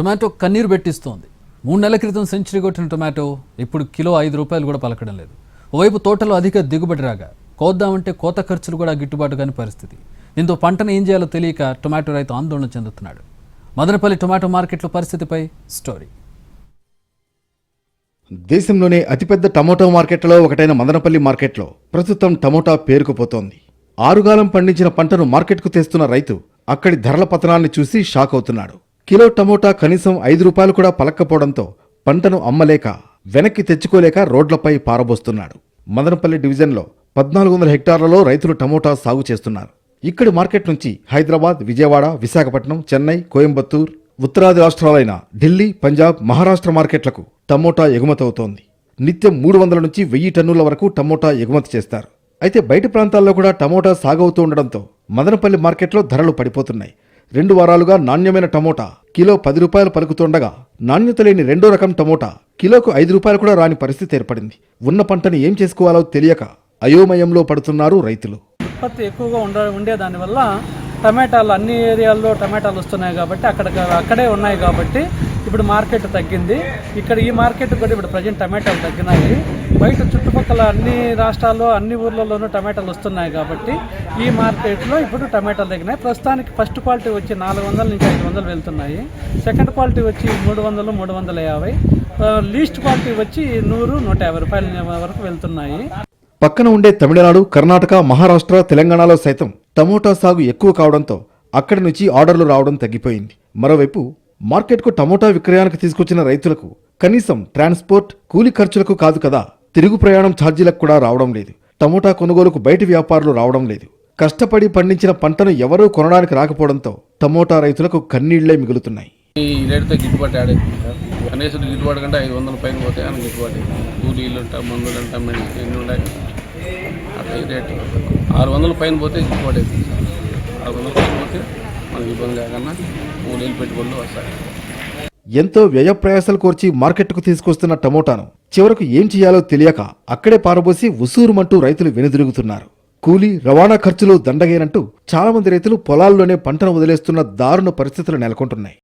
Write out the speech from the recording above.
Tomato కన్నీరు పెట్టిస్తోంది. 3 నెలల క్రితం సెంచరీ కొట్టిన టొమాటో ఇప్పుడు కిలో 5 రూపాయలు కూడా పలకడం లేదు. ఓవైపు తోటలో అధిక దిగుబడి రాగా కోద్దామంటే కోత ఖర్చులు కూడా గిట్టుబాటు కాని పరిస్థితి. దీంతో పంటను ఏం చేయాలో తెలియక టొమాటో రైతు ఆందోళన చెందుతున్నాడు. మదనపల్లి టొమాటో మార్కెట్లో పరిస్థితిపై స్టోరీ. దేశంలోనే అతిపెద్ద టమోటా మార్కెట్లో ఒకటైన మదనపల్లి మార్కెట్లో ప్రస్తుతం టమోటా పేరుకుపోతోంది. ఆరుగాలం పండించిన పంటను మార్కెట్కు తెస్తున్న రైతు అక్కడి ధరల పతనాన్ని చూసి షాక్ అవుతున్నాడు. కిలో టమోటా కనీసం 5 రూపాయలు కూడా పలక్కపోవడంతో పంటను అమ్మలేక వెనక్కి తెచ్చుకోలేక రోడ్లపై పారబోస్తున్నాడు. మదనపల్లి డివిజన్లో 1400 హెక్టార్లలో రైతులు టమోటా సాగు చేస్తున్నారు. ఇక్కడి మార్కెట్ నుంచి హైదరాబాద్, విజయవాడ, విశాఖపట్నం, చెన్నై, కోయంబత్తూర్, ఉత్తరాది రాష్ట్రాలైన ఢిల్లీ, పంజాబ్, మహారాష్ట్ర మార్కెట్లకు టమోటా ఎగుమతవుతోంది. నిత్యం 300 నుంచి 1000 టన్నుల వరకు టమోటా ఎగుమతి చేస్తారు. అయితే బయట ప్రాంతాల్లో కూడా టమోటా సాగవుతూ ఉండడంతో మదనపల్లి మార్కెట్లో ధరలు పడిపోతున్నాయి. 2 వారాలుగా నాణ్యమైన టమోటా కిలో 10 రూపాయలు పలుకుతుండగా నాణ్యత లేని రెండో రకం టమోటా కిలోకు 5 రూపాయలు కూడా రాని పరిస్థితి ఏర్పడింది. ఉన్న పంటని ఏం చేసుకోవాలో తెలియక అయోమయంలో పడుతున్నారు రైతులు. ఉత్పత్తి ఎక్కువగా ఉండే దానివల్ల టమాటాలు అన్ని ఏరియాల్లో టమాటాలు వస్తున్నాయి కాబట్టి అక్కడే ఉన్నాయి కాబట్టి ఇప్పుడు మార్కెట్ తగ్గింది. ఇక్కడ ఈ మార్కెట్ కూడా ఇప్పుడు ప్రజెంట్ టమాటాలు తగ్గినాయి. బయట చుట్టుపక్కల అన్ని రాష్ట్రాల్లో అన్ని ఊర్లలోనూ టమాటాలు వస్తున్నాయి కాబట్టి ఈ మార్కెట్లో ఇప్పుడు టమాటాలు తగ్గినాయి. ప్రస్తుతానికి ఫస్ట్ క్వాలిటీ వచ్చి 400 నుంచి 500 వెళ్తున్నాయి. సెకండ్ క్వాలిటీ వచ్చి 300, 350. లీస్ట్ క్వాలిటీ వచ్చి 100, 150 రూపాయల వరకు వెళ్తున్నాయి. పక్కన ఉండే తమిళనాడు, కర్ణాటక, మహారాష్ట్ర, తెలంగాణలో సైతం టమోటా సాగు ఎక్కువ కావడంతో అక్కడి నుంచి ఆర్డర్లు రావడం తగ్గిపోయింది. మరోవైపు మార్కెట్కు టమోటా విక్రయానికి తీసుకొచ్చిన రైతులకు కనీసం ట్రాన్స్పోర్ట్, కూలీ ఖర్చులకు కాదు కదా, తిరుగు ప్రయాణం ఛార్జీలకు కూడా రావడం లేదు. టమోటా కొనుగోలుకు బయటి వ్యాపారులు రావడం లేదు. కష్టపడి పండించిన పంటను ఎవరూ కొనడానికి రాకపోవడంతో టమోటా రైతులకు కన్నీళ్లే మిగులుతున్నాయి. ఈ రేటుతో గిట్టుబాటు ఆడేది సార్. కనీసం గిట్టుబాటు కంటే 500 పైన పోతే అని గిట్టుబాటు. కూలీలు అంట, మందులు అంట, మెడిసిన్ ఎన్ని ఉన్నాయి అట్లా. ఈ రేటు 600 పైన పోతే గిట్టుబాటు అవుతుంది సార్. 600 పైన పోతే మనకి ఇబ్బంది లేకన్నా కూలీలు పెట్టుబడులు వస్తాయి. ఎంతో వ్యయ ప్రయాసాలు కోర్చి మార్కెట్కు తీసుకొస్తున్న టమోటాను చివరకు ఏం చేయాలో తెలియక అక్కడే పారబోసి ఉసూరుమంటూ రైతులు వెనుదిరుగుతున్నారు. కూలీ, రవాణా ఖర్చులు దండగేనంటూ చాలా మంది రైతులు పొలాల్లోనే పంటను వదిలేస్తున్న దారుణ పరిస్థితులు నెలకొంటున్నాయి.